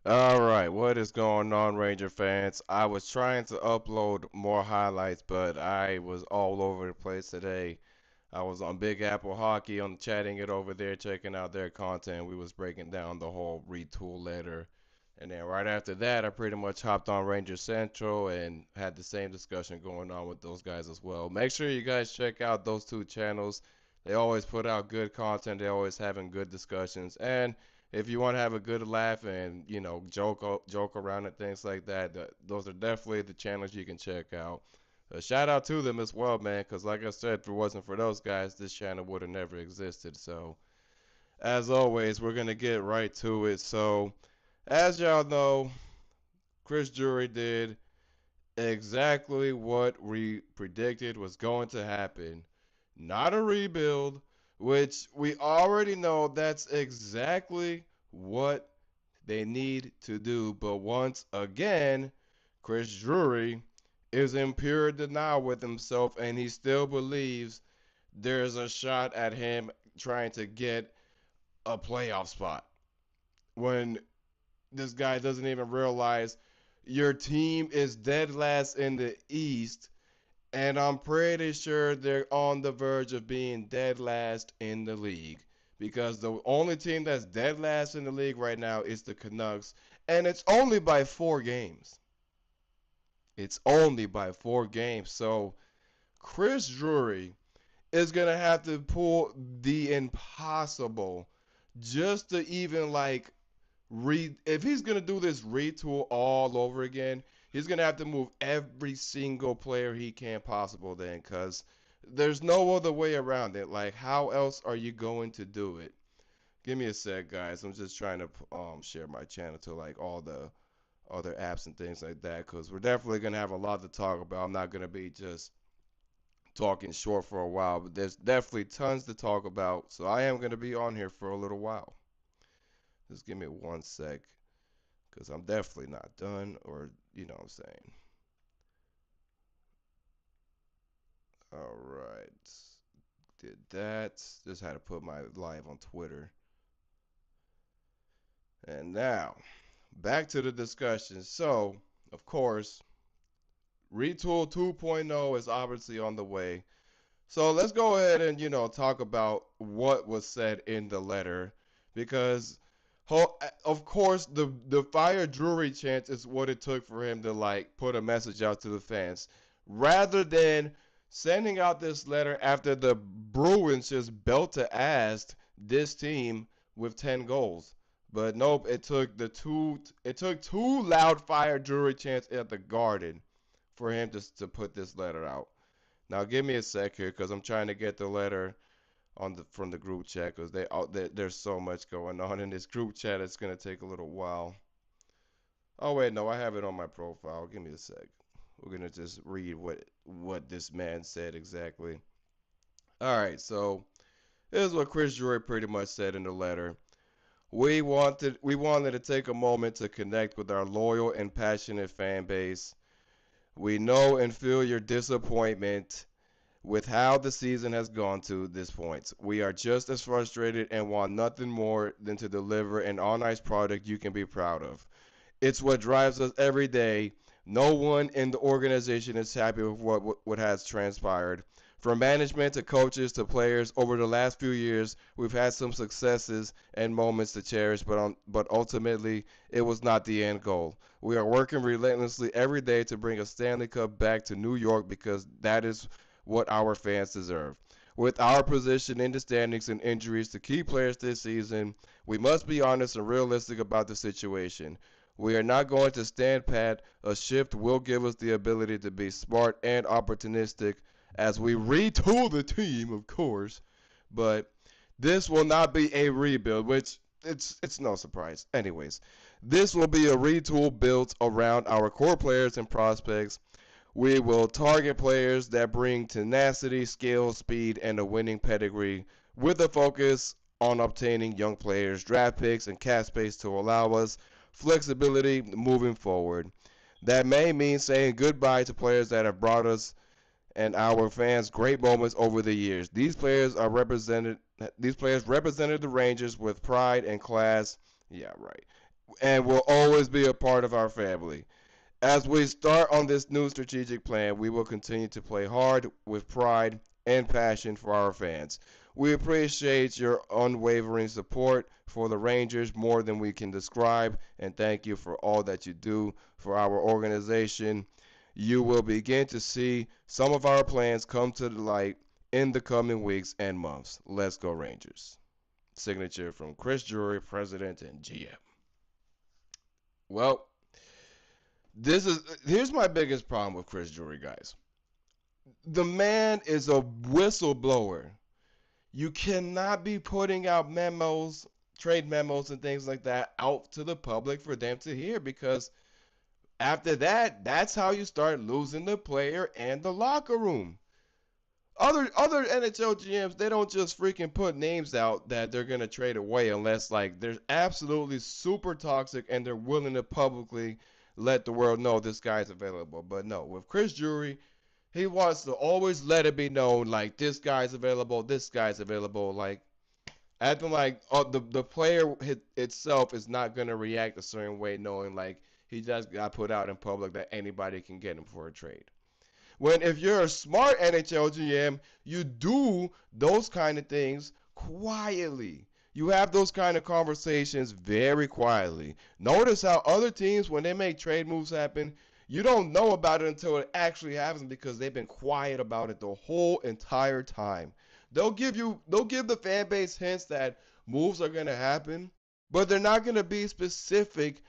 All right, what is going on, Ranger fans? I was trying to upload more highlights, but I was all over the place today. I was on Big Apple Hockey, on chatting it over there, checking out their content. We was breaking down the whole retool letter, and then right after that, I pretty much hopped on Ranger Central and had the same discussion going on with those guys as well. Make sure you guys check out those two channels. They always put out good content. They always having good discussions, and if you want to have a good laugh and joke around and things like that, those are definitely the channels you can check out. Shout out to them as well, man, because like I said, if it wasn't for those guys, this channel would have never existed. So, as always, we're going to get right to it. So, as y'all know, Chris Drury did exactly what we predicted was going to happen. Not a rebuild, which we already know that's exactly what they need to do. But once again, Chris Drury is in pure denial with himself, and he still believes there's a shot at him trying to get a playoff spot. When this guy doesn't even realize your team is dead last in the East, and I'm pretty sure they're on the verge of being dead last in the league. Because the only team that's dead last in the league right now is the Canucks, and it's only by 4 games. It's only by 4 games. So Chris Drury is gonna have to pull the impossible just to even like if he's gonna do this retool all over again, he's gonna have to move every single player he can possible then, cause there's no other way around it. Like, how else are you going to do it? Give me a sec, guys. I'm just trying to share my channel to like all the other apps and things like that, cause we're definitely gonna have a lot to talk about. I'm not gonna be just talking short for a while, but there's definitely tons to talk about. So I am gonna be on here for a little while. Just give me 1 sec, because I'm definitely not done, or you know what I'm saying. All right, did that. Just had to put my live on Twitter. And now, back to the discussion. So, of course, Retool 2.0 is obviously on the way. So let's go ahead and talk about what was said in the letter, because of course the fire Drury chance is what it took for him to like put a message out to the fans, rather than sending out this letter after the Bruins just belt to ass this team with 10 goals. But nope, it took two loud fire Drury chants at the Garden for him to put this letter out. Now give me a sec here, because I'm trying to get the letter on the from the group chat, because there's so much going on in this group chat. It's gonna take a little while. Oh wait, no, I have it on my profile. Give me a sec. We're gonna just read what this man said exactly. All right, so here's what Chris Drury pretty much said in the letter. We wanted to take a moment to connect with our loyal and passionate fan base. We know and feel your disappointment with how the season has gone to this point. We are just as frustrated and want nothing more than to deliver an all ice product you can be proud of. It's what drives us every day. No one in the organization is happy with what has transpired. From management to coaches to players, over the last few years, we've had some successes and moments to cherish, but ultimately, it was not the end goal. We are working relentlessly every day to bring a Stanley Cup back to New York, because that is what our fans deserve. With our position in the standings and injuries to key players this season, we must be honest and realistic about the situation. We are not going to stand pat. A shift will give us the ability to be smart and opportunistic as we retool the team, of course. But this will not be a rebuild, which it's no surprise. Anyways, this will be a retool built around our core players and prospects. We will target players that bring tenacity, skill, speed, and a winning pedigree, with a focus on obtaining young players, draft picks, and cap space to allow us flexibility moving forward. That may mean saying goodbye to players that have brought us and our fans great moments over the years. These players represented the Rangers with pride and class. Yeah, right. and will always be a part of our family. As we start on this new strategic plan, we will continue to play hard with pride and passion for our fans. We appreciate your unwavering support for the Rangers more than we can describe, and thank you for all that you do for our organization. You will begin to see some of our plans come to the light in the coming weeks and months. Let's go, Rangers. Signature from Chris Drury, President and GM. Well, here's my biggest problem with Chris Drury, guys. The man is a whistleblower. You cannot be putting out memos, trade memos, and things like that out to the public for them to hear, because after that, that's how you start losing the player and the locker room. Other NHL GMs, they don't just freaking put names out that they're gonna trade away unless like they're absolutely super toxic and they're willing to publicly let the world know this guy's available. But no, with Chris Drury, he wants to always let it be known like this guy's available, this guy's available. Like acting like the player itself is not gonna react a certain way, knowing like he just got put out in public that anybody can get him for a trade. When if you're a smart NHL GM, you do those kind of things quietly. You have those kind of conversations very quietly. Notice how other teams, when they make trade moves happen, you don't know about it until it actually happens because they've been quiet about it the whole entire time. They'll give the fan base hints that moves are gonna happen, but they're not gonna be specific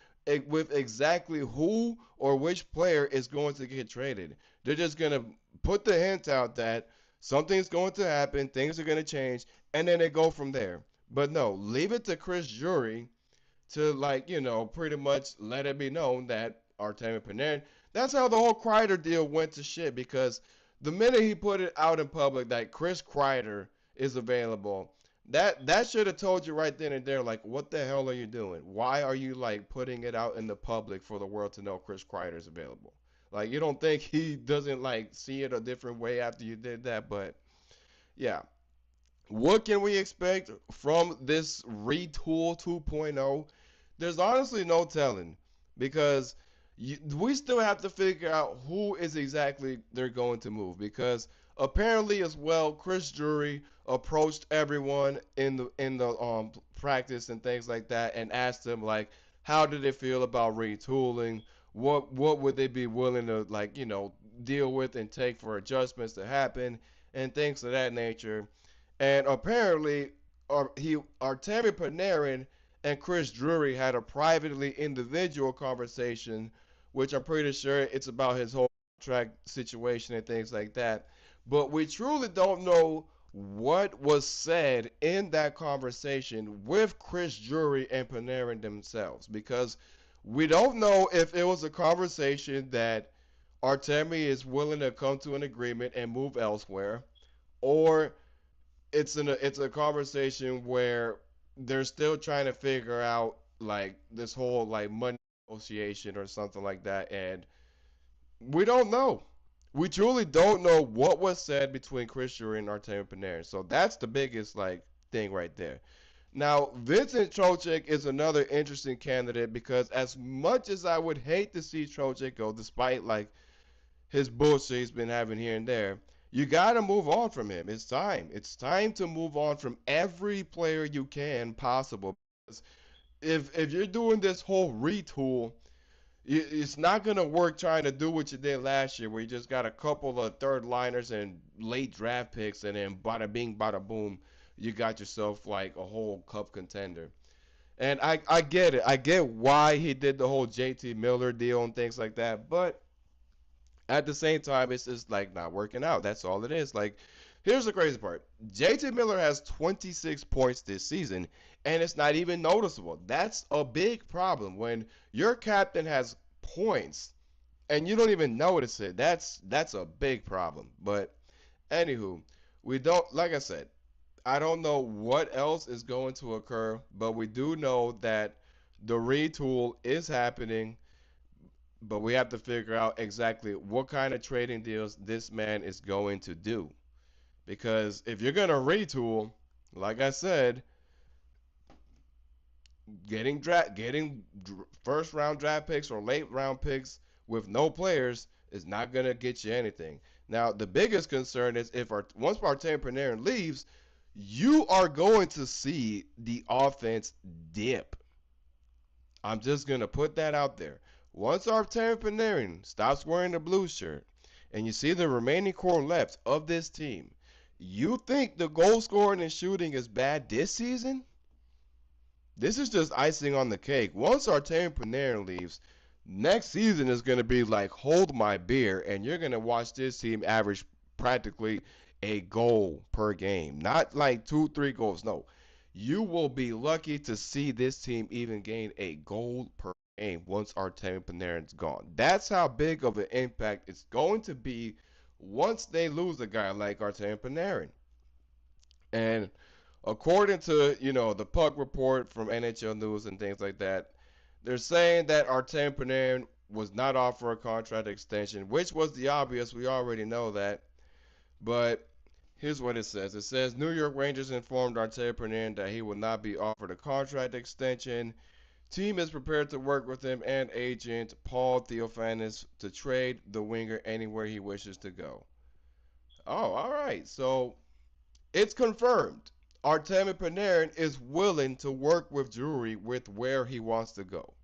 with exactly who or which player is going to get traded. They're just going to put the hint out that something's going to happen, things are going to change, and then they go from there. But no, leave it to Chris Drury to, like, pretty much let it be known that Artemi Panarin, that's how the whole Kreider deal went to shit, because the minute he put it out in public that Chris Kreider is available, that should have told you right then and there, like, what the hell are you doing? Why are you like putting it out in the public for the world to know Chris Kreider is available? Like, you don't think he doesn't like see it a different way after you did that? But yeah, what can we expect from this retool 2.0? There's honestly no telling, because we still have to figure out who is exactly they're going to move, because apparently as well Chris Drury approached everyone in the practice and things like that and asked them like how did they feel about retooling, what would they be willing to like deal with and take for adjustments to happen and things of that nature. And apparently, Artemi Panarin and Chris Drury had a privately individual conversation, which I'm pretty sure it's about his whole contract situation and things like that. But we truly don't know what was said in that conversation with Chris Drury and Panarin themselves, because we don't know if it was a conversation that Artemi is willing to come to an agreement and move elsewhere, or it's a conversation where they're still trying to figure out like this whole like money negotiation or something like that, and we don't know. We truly don't know what was said between Chris Drury and Artemi Panarin. So that's the biggest like thing right there. Now, Vincent Trocheck is another interesting candidate, because as much as I would hate to see Trocheck go, despite like his bullshit he's been having here and there, you got to move on from him. It's time. It's time to move on from every player you can possible. Because if you're doing this whole retool, it's not going to work trying to do what you did last year, where you just got a couple of third liners and late draft picks, and then bada bing, bada boom, you got yourself like a whole cup contender. And I get it. I get why he did the whole JT Miller deal and things like that. But at the same time, it's just like not working out. That's all it is. Like, here's the crazy part: JT Miller has 26 points this season, and it's not even noticeable. That's a big problem when your captain has points and you don't even notice it. That's a big problem. But anywho, we don't. Like I said, I don't know what else is going to occur, but we do know that the retool is happening, but we have to figure out exactly what kind of trading deals this man is going to do. Because if you're going to retool, like I said, getting first round draft picks or late round picks with no players is not gonna get you anything. Now the biggest concern is if once Martin Panarin leaves, you are going to see the offense dip. I'm just gonna put that out there. Once Artemi Panarin stops wearing the blue shirt, and you see the remaining core left of this team, you think the goal scoring and shooting is bad this season? This is just icing on the cake. Once Artemi Panarin leaves, next season is gonna be like hold my beer, and you're gonna watch this team average practically a goal per game, not like 2, 3 goals. No, you will be lucky to see this team even gain a goal per game once Artemi Panarin's gone. That's how big of an impact it's going to be once they lose a guy like Artemi Panarin. And according to the Puck report from NHL News and things like that, they're saying that Artemi Panarin was not offered a contract extension, which was the obvious. We already know that. But here's what it says. It says New York Rangers informed Artemi Panarin that he will not be offered a contract extension. Team is prepared to work with him and agent Paul Theophanis to trade the winger anywhere he wishes to go. Oh, all right. So it's confirmed. Artemi Panarin is willing to work with Drury with where he wants to go.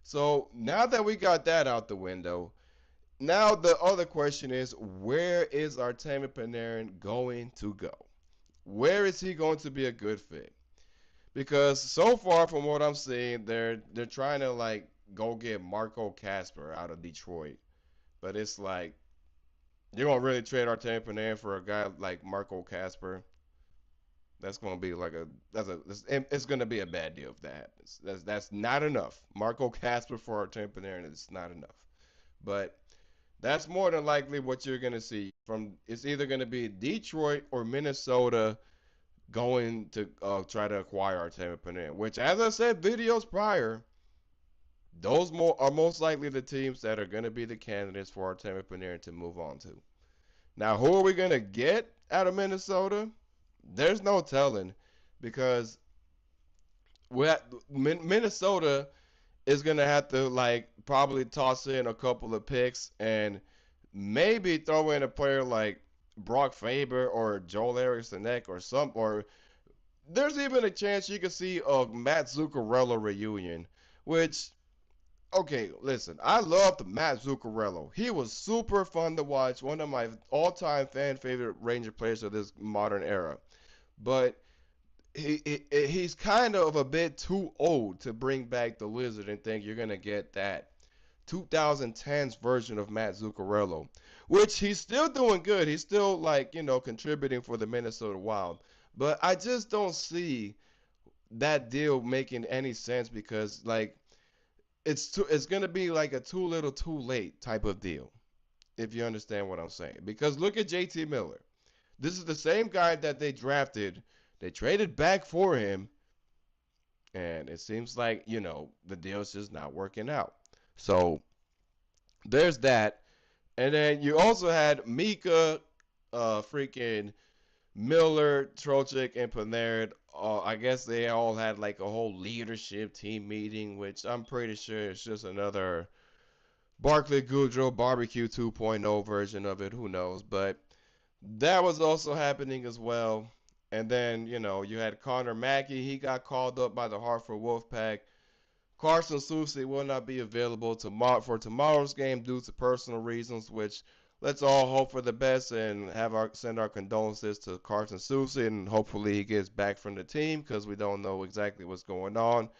So now that we got that out the window, now the other question is where is Artemi Panarin going to go? Where is he going to be a good fit? Because so far from what I'm seeing, they're trying to like go get Marco Casper out of Detroit, but it's like you're gonna really trade Artemi Panarin for a guy like Marco Casper? That's going to be like it's going to be a bad deal if that happens. That's not enough. Marco Casper for our Panarin is not enough. But that's more than likely what you're going to see from. It's either going to be Detroit or Minnesota going to try to acquire Artemi Panarin. Which, as I said videos prior, those are most likely the teams that are going to be the candidates for Artemi Panarin to move on to. Now, who are we going to get out of Minnesota? There's no telling because Minnesota is gonna have to like probably toss in a couple of picks and maybe throw in a player like Brock Faber or Joel Eriksson Ek or there's even a chance you could see a Matt Zuccarello reunion. Which, okay, listen, I loved Matt Zuccarello. He was super fun to watch, one of my all-time fan favorite Ranger players of this modern era. But he's kind of a bit too old to bring back the Lizard and think you're gonna get that 2010s version of Matt Zuccarello, which he's still doing good. He's still like contributing for the Minnesota Wild, but I just don't see that deal making any sense because like it's gonna be like a too little too late type of deal if you understand what I'm saying. Because look at JT Miller. This is the same guy that they drafted. They traded back for him, and it seems like, the deal's just not working out. So there's that. And then you also had Mika, freaking Miller, Trocheck, and Panarin. I guess they all had like a whole leadership team meeting, which I'm pretty sure is just another Barclay Goodrow barbecue 2.0 version of it. Who knows? But that was also happening as well. And then, you had Connor Mackey. He got called up by the Hartford Wolfpack. Carson Soucy will not be available for tomorrow's game due to personal reasons, which let's all hope for the best and send our condolences to Carson Soucy, and hopefully he gets back from the team because we don't know exactly what's going on.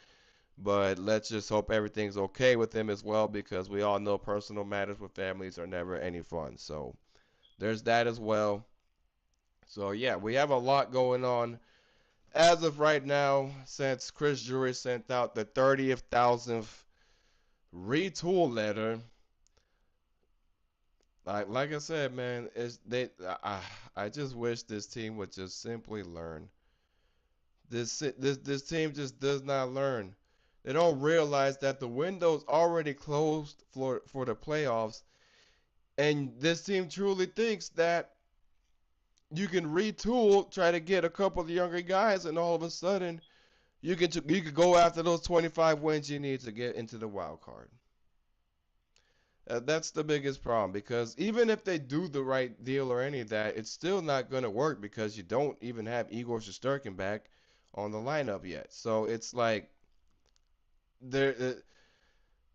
But let's just hope everything's okay with him as well because we all know personal matters with families are never any fun. So there's that as well. So yeah, we have a lot going on as of right now since Chris Drury sent out the 30,000th retool letter. Like I said, man, I just wish this team would just simply learn. This team just does not learn. They don't realize that the window's already closed for the playoffs, and this team truly thinks that you can retool, try to get a couple of younger guys, and all of a sudden You could go after those 25 wins you need to get into the wild card. That's the biggest problem because even if they do the right deal or any of that, it's still not going to work because you don't even have Igor Shesterkin back on the lineup yet. So it's like there.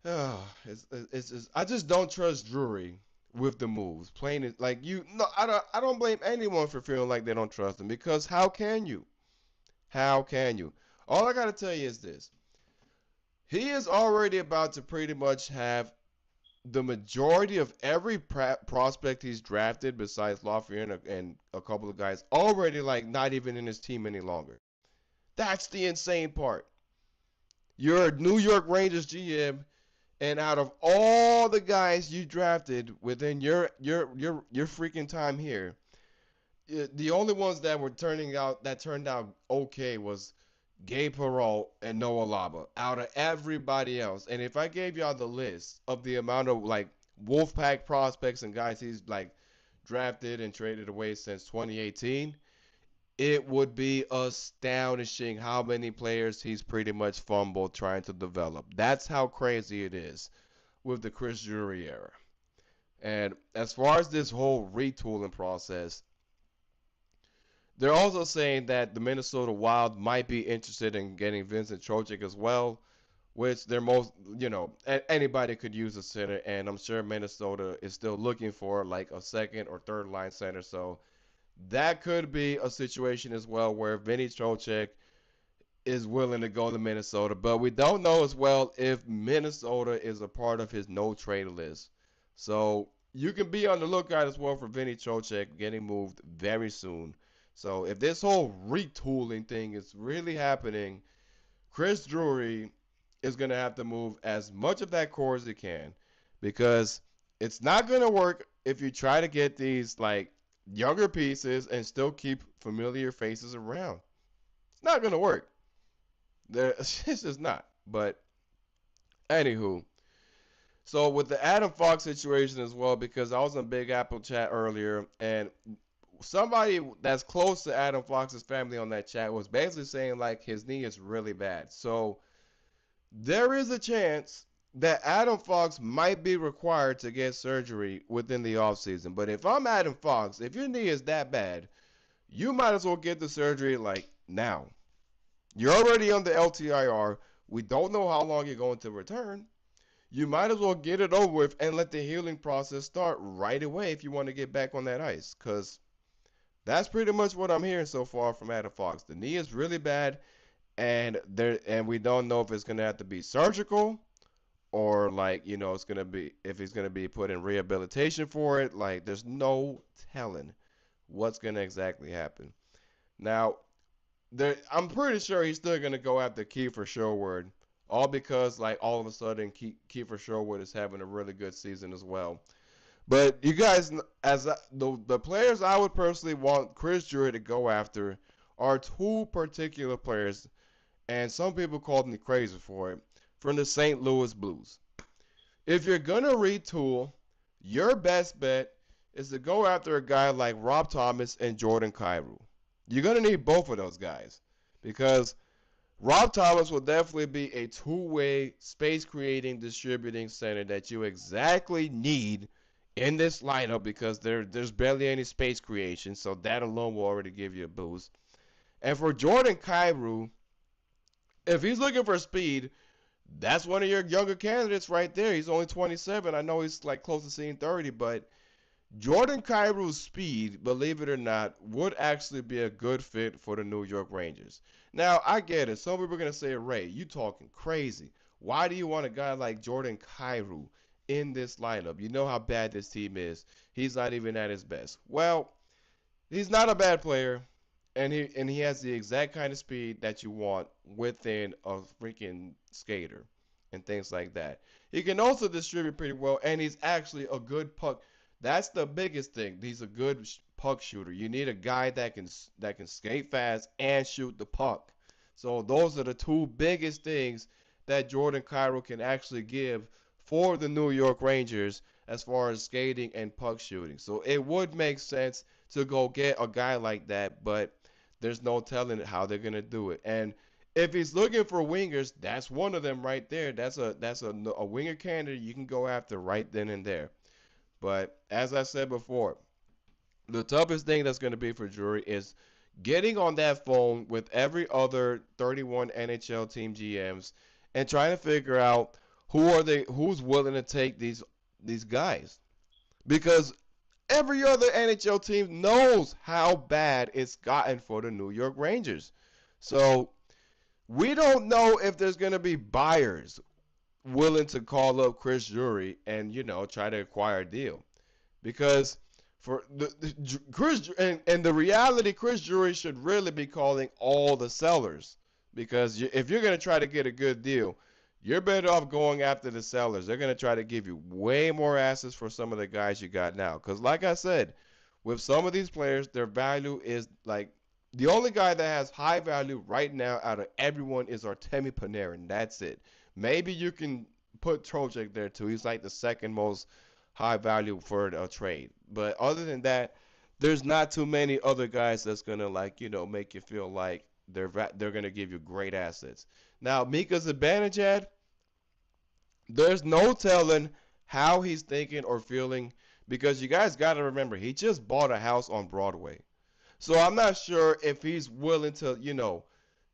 I just don't trust Drury with the moves. Plain it like you. No, I don't blame anyone for feeling like they don't trust him because how can you? How can you? All I gotta tell you is this: he is already about to pretty much have the majority of every prospect he's drafted, besides Lafayette and a couple of guys, already like not even in his team any longer. That's the insane part. You're a New York Rangers GM, and out of all the guys you drafted within your freaking time here, the only ones that were turned out okay was Gabe Perreault and Noah Laba out of everybody else. And if I gave y'all the list of the amount of like Wolfpack prospects and guys he's like drafted and traded away since 2018, it would be astonishing how many players he's pretty much fumbled trying to develop. That's how crazy it is with the Chris Drury era. And as far as this whole retooling process, they're also saying that the Minnesota Wild might be interested in getting Vincent Trocheck as well, which they're most, anybody could use a center, and I'm sure Minnesota is still looking for like a second or third line center. So that could be a situation as well where Vinny Trocheck is willing to go to Minnesota, but we don't know as well if Minnesota is a part of his no trade list. So you can be on the lookout as well for Vinny Trocheck getting moved very soon. So if this whole retooling thing is really happening, Chris Drury is going to have to move as much of that core as he can because it's not going to work if you try to get these like younger pieces and still keep familiar faces around. It's not going to work. It's just not. But anywho, so with the Adam Fox situation as well, because I was in Big Apple chat earlier, and somebody that's close to Adam Fox's family on that chat was basically saying like his knee is really bad. So there is a chance that Adam Fox might be required to get surgery within the offseason. But if I'm Adam Fox, if your knee is that bad, you might as well get the surgery like now. You're already on the LTIR. We don't know how long you're going to return. You might as well get it over with and let the healing process start right away if you want to get back on that ice. Because that's pretty much what I'm hearing so far from Adam Fox. The knee is really bad, and we don't know if it's gonna have to be surgical or like it's gonna be if he's gonna be put in rehabilitation for it. Like there's no telling what's gonna exactly happen. Now, I'm pretty sure he's still gonna go after Kiefer Sherwood, all because like all of a sudden Kiefer Sherwood is having a really good season as well. But you guys, the players I would personally want Chris Drury to go after are two particular players, and some people called me crazy for it, from the St. Louis Blues. If you're gonna retool, your best bet is to go after a guy like Rob Thomas and Jordan Kyrou. You're gonna need both of those guys because Rob Thomas will definitely be a two-way space creating, distributing center that you exactly need in this lineup because there's barely any space creation, so that alone will already give you a boost. And for Jordan Kyrou, if he's looking for speed, that's one of your younger candidates right there. He's only 27. I know he's like close to seeing 30, but Jordan Kyrou's speed, believe it or not, would actually be a good fit for the New York Rangers. Now, I get it. Some people are going to say, Ray, you talking crazy. Why do you want a guy like Jordan Kyrou in this lineup? You know how bad this team is. He's not even at his best. Well, he's not a bad player, and he has the exact kind of speed that you want within a freaking skater and things like that. He can also distribute pretty well, and he's actually a good puck. That's the biggest thing. He's a good puck shooter. You need a guy that can skate fast and shoot the puck. So those are the two biggest things that Jordan Kyrou can actually give for the New York Rangers as far as skating and puck shooting. So it would make sense to go get a guy like that, but there's no telling how they're going to do it. And if he's looking for wingers, that's one of them right there. That's a winger candidate you can go after right then and there. But as I said before, the toughest thing that's going to be for Drury is getting on that phone with every other 31 NHL team GMs and trying to figure out who's willing to take these guys, because every other NHL team knows how bad it's gotten for the New York Rangers. So we don't know if there's going to be buyers willing to call up Chris Drury and try to acquire a deal, because for the Chris and the reality, Chris Drury should really be calling all the sellers, because if you're going to try to get a good deal, you're better off going after the sellers. They're going to try to give you way more assets for some of the guys you got now, because like I said, with some of these players, their value is like the only guy that has high value right now out of everyone is Artemi Panarin. That's it. Maybe you can put Trocheck there too. He's like the second most high value for a trade. But other than that, there's not too many other guys that's gonna make you feel like they're gonna give you great assets. Now Mika Zibanejad, there's no telling how he's thinking or feeling, because you guys got to remember he just bought a house on Broadway. So I'm not sure if he's willing to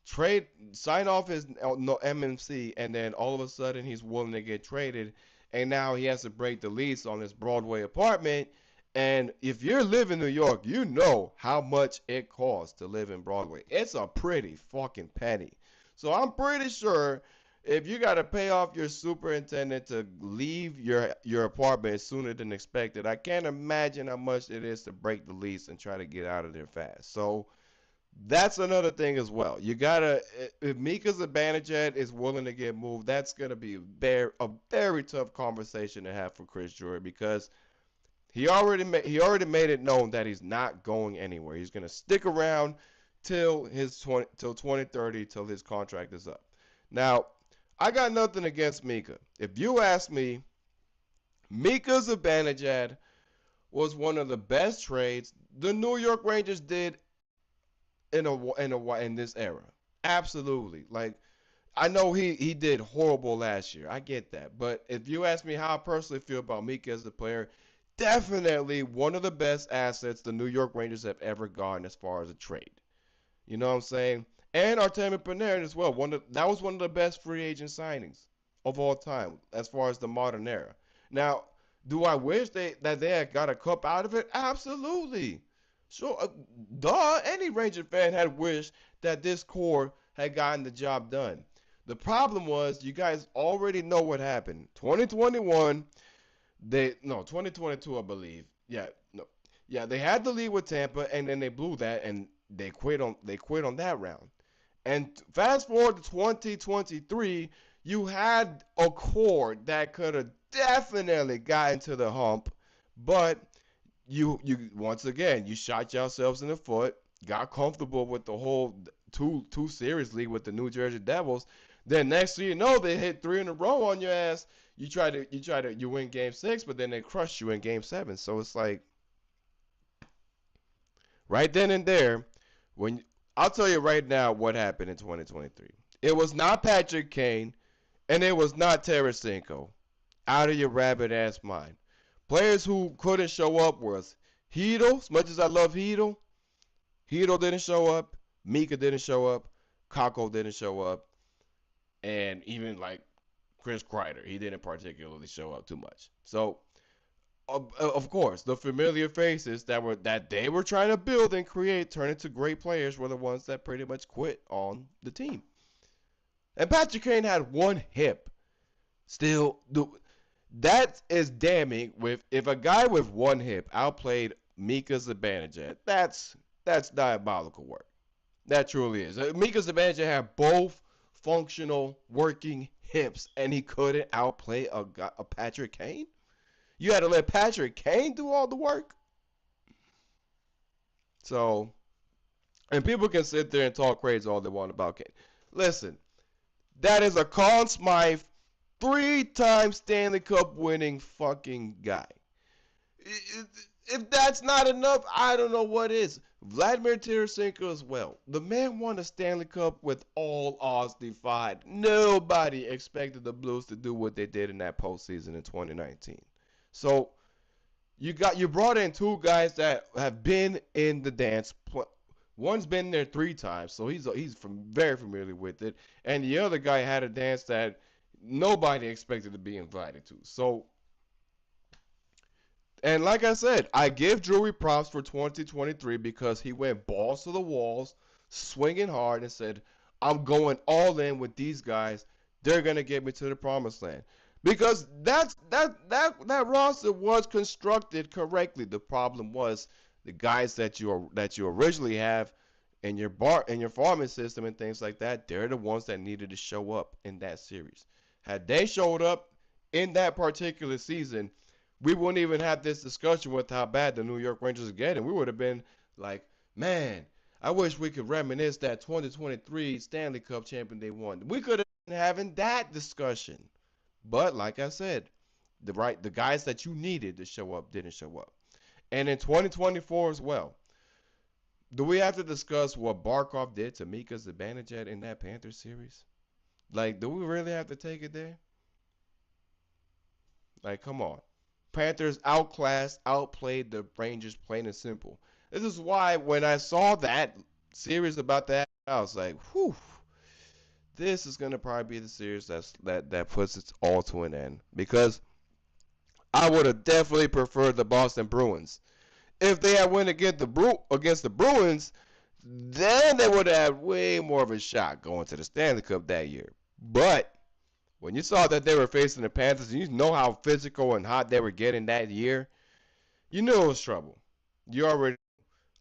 trade, sign off his no, MMC, and then all of a sudden he's willing to get traded, and now he has to break the lease on his Broadway apartment. And if you live in New York, you know how much it costs to live in Broadway. It's a pretty fucking penny. So I'm pretty sure if you got to pay off your superintendent to leave your apartment sooner than expected, I can't imagine how much it is to break the lease and try to get out of there fast. So that's another thing as well. You gotta, if Mika Zibanejad is willing to get moved, that's gonna be a very tough conversation to have for Chris Drury, because he already made it known that he's not going anywhere. He's gonna stick around till 2030, till his contract is up. Now, I got nothing against Mika. If you ask me, Mika Zibanejad was one of the best trades the New York Rangers did in this era. Absolutely. Like, I know he did horrible last year. I get that. But if you ask me how I personally feel about Mika as a player, definitely one of the best assets the New York Rangers have ever gotten as far as a trade. You know what I'm saying? And Artemi Panarin as well. That was one of the best free agent signings of all time as far as the modern era. Now, do I wish that they had got a cup out of it? Absolutely. Sure, duh. Any Ranger fan had wished that this core had gotten the job done. The problem was, you guys already know what happened. 2021, 2022, I believe. Yeah, no, yeah, they had the lead with Tampa, and then they blew that, and they quit on that round. And fast forward to 2023, you had a core that could have definitely gotten to the hump, but you once again you shot yourselves in the foot, got comfortable with the whole two series lead with the New Jersey Devils. Then next thing you know, they hit three in a row on your ass. You win game 6, but then they crush you in game 7. So it's like right then and there, when I'll tell you right now what happened in 2023. It was not Patrick Kane, and it was not Tarasenko. Out of your rabbit ass mind. Players who couldn't show up was Hedl. As much as I love Hedl, Hedl didn't show up. Mika didn't show up. Kako didn't show up. And even like Chris Kreider, he didn't particularly show up too much. So, of course, the familiar faces that they were trying to build and create, turn into great players, were the ones that pretty much quit on the team. And Patrick Kane had one hip. Still, that is damning. If a guy with one hip outplayed Mika Zibanejad, that's diabolical work. That truly is. Mika Zibanejad had both functional working hips, and he couldn't outplay a Patrick Kane. You had to let Patrick Kane do all the work. So, and people can sit there and talk crazy all they want about Kane. Listen, that is a Conn Smythe, 3-time Stanley Cup winning fucking guy. If that's not enough, I don't know what is. Vladimir Tarasenko as well. The man won a Stanley Cup with all odds defied. Nobody expected the Blues to do what they did in that postseason in 2019. So you brought in two guys that have been in the dance. One's been there 3 times, so he's very familiar with it, and the other guy had a dance that nobody expected to be invited to. So, and like I said, I give Drury props for 2023 because he went balls to the walls, swinging hard, and said, "I'm going all in with these guys. They're gonna get me to the promised land." Because that roster was constructed correctly. The problem was the guys that you originally have in your farming system and things like that. They're the ones that needed to show up in that series. Had they showed up in that particular season, we wouldn't even have this discussion with how bad the New York Rangers are getting. We would have been like, man, I wish we could reminisce that 2023 Stanley Cup champion they won. We could have been having that discussion. But like I said, the guys that you needed to show up didn't show up. And in 2024 as well, do we have to discuss what Barkov did to Mika Zibanejad in that Panthers series? Like, do we really have to take it there? Like, come on. Panthers outclassed, outplayed the Rangers, plain and simple. This is why when I saw that series about that, I was like, whew, this is gonna probably be the series that puts it all to an end. Because I would have definitely preferred the Boston Bruins. If they had won against the Bruins, then they would have had way more of a shot going to the Stanley Cup that year. But when you saw that they were facing the Panthers, and you know how physical and hot they were getting that year, you knew it was trouble. You already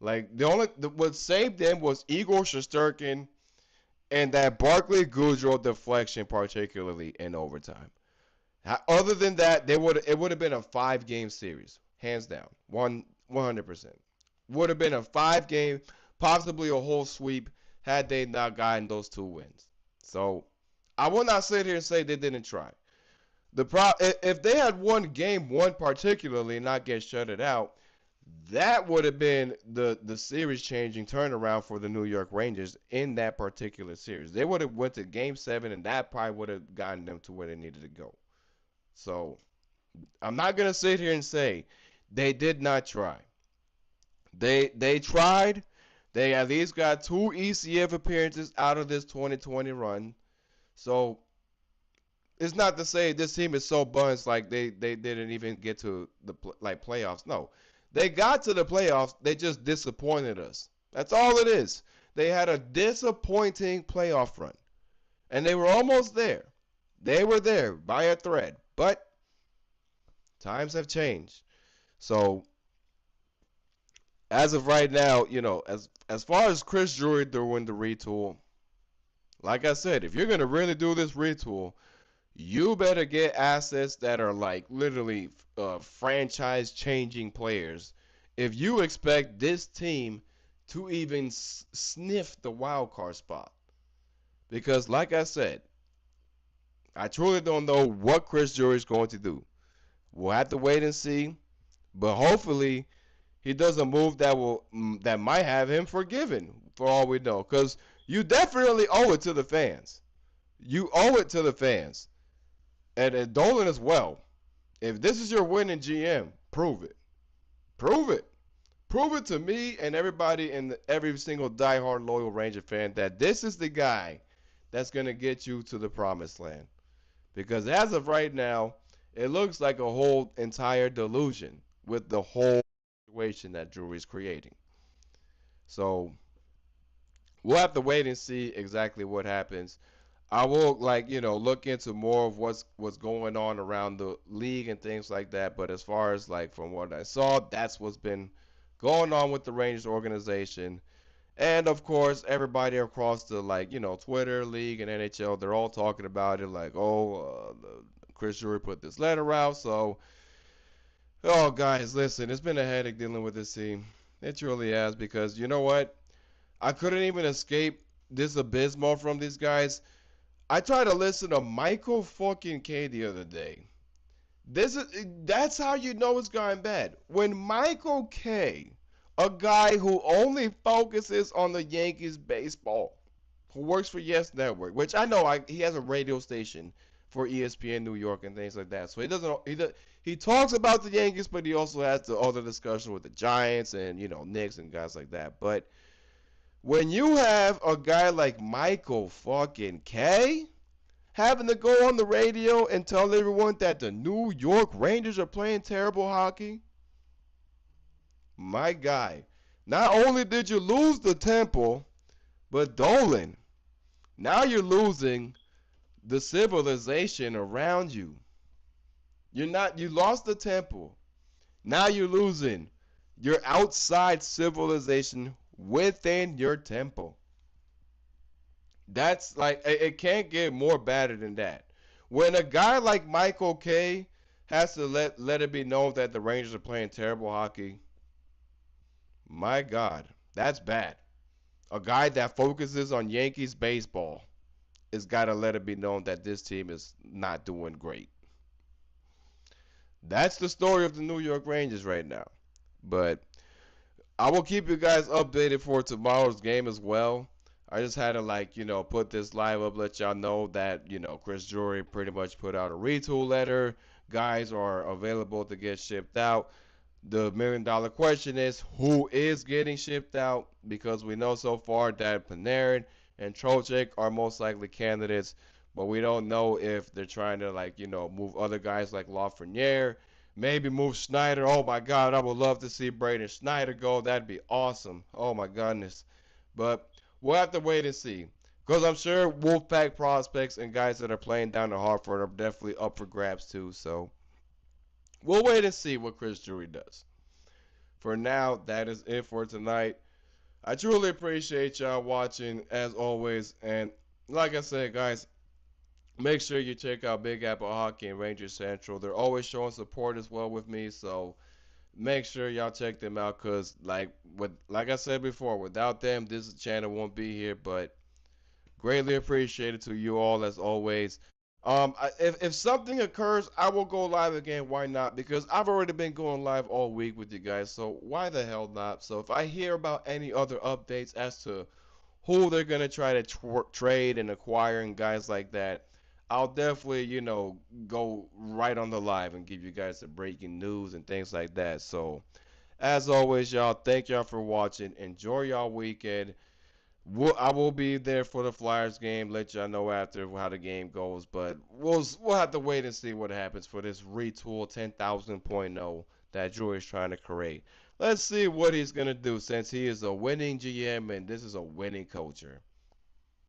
like what saved them was Igor Shesterkin and that Barclay Goodrow deflection, particularly in overtime. Other than that, it would have been a 5-game series, hands down, 100%. Would have been a 5-game, possibly a whole sweep, had they not gotten those 2 wins. So I will not sit here and say they didn't try. If they had won game 1 particularly and not get shutted out, that would have been the series changing turnaround for the New York Rangers in that particular series. They would have went to game 7 and that probably would have gotten them to where they needed to go. So I'm not gonna sit here and say they did not try. They tried. They at least got 2 ECF appearances out of this 2020 run. So it's not to say this team is so bunched like they didn't even get to the playoffs. No, they got to the playoffs. They just disappointed us. That's all it is. They had a disappointing playoff run, and they were almost there. They were there by a thread, but times have changed. So as of right now, as far as Chris Drury doing the retool, like I said, if you're gonna really do this retool, you better get assets that are like literally franchise changing players. If you expect this team to even sniff the wild card spot, because like I said, I truly don't know what Chris Drury is going to do. We'll have to wait and see, but hopefully he does a move that might have him forgiven for all we know, because you definitely owe it to the fans. You owe it to the fans. And Dolan as well. If this is your winning GM, prove it. Prove it. Prove it to me and everybody and every single diehard loyal Ranger fan that this is the guy that's going to get you to the promised land. Because as of right now, it looks like a whole entire delusion with the whole situation that Drury's creating. So we'll have to wait and see exactly what happens. I will look into more of what's going on around the league and things like that. But as far as from what I saw, that's what's been going on with the Rangers organization. And of course, everybody across the Twitter, league, and NHL, they're all talking about it Chris Drury put this letter out. So, oh guys, listen, it's been a headache dealing with this team. It truly has, because you know what? I couldn't even escape this abysmal from these guys. I tried to listen to Michael fucking K the other day. That's how you know it's gone bad. When Michael K A guy who only focuses on the Yankees baseball, who works for Yes Network, which I know he has a radio station for ESPN New York and things like that. So he talks about the Yankees, but he also has the other discussion with the Giants and Knicks and guys like that. But when you have a guy like Michael fucking K having to go on the radio and tell everyone that the New York Rangers are playing terrible hockey, my guy, not only did you lose the temple, but Dolan, now you're losing the civilization around you. You lost the temple. Now you're losing your outside civilization within your temple. That's like it can't get more badder than that. When a guy like Michael K has to let it be known that the Rangers are playing terrible hockey, my God, that's bad. A guy that focuses on Yankees baseball has got to let it be known that this team is not doing great. That's the story of the New York Rangers right now. But I will keep you guys updated for tomorrow's game as well. I just had to put this live up, let y'all know that Chris Drury pretty much put out a retool letter. Guys are available to get shipped out. The $1 million question is who is getting shipped out, because we know so far that Panarin and Trocheck are most likely candidates, but we don't know if they're trying to move other guys like Lafreniere, maybe move Schneider. Oh my God, I would love to see Braden Schneider go. That'd be awesome. Oh my goodness, but we'll have to wait and see. Because I'm sure Wolfpack prospects and guys that are playing down to Hartford are definitely up for grabs too. So we'll wait and see what Chris Drury does. For now, that is it for tonight. I truly appreciate y'all watching as always. And like I said, guys, make sure you check out Big Apple Hockey and Ranger Central. They're always showing support as well with me. So make sure y'all check them out, because like I said before, without them, this channel won't be here. But greatly appreciated to you all as always. If something occurs, I will go live again. Why not? Because I've already been going live all week with you guys, so why the hell not? So if I hear about any other updates as to who they're gonna try to trade and acquire and guys like that, I'll definitely go right on the live and give you guys the breaking news and things like that. So as always, y'all, thank y'all for watching. Enjoy y'all weekend. I will be there for the Flyers game. Let y'all know after how the game goes, but we'll have to wait and see what happens for this retool 10,000.0 that Drury is trying to create. Let's see what he's gonna do, since he is a winning GM and this is a winning culture.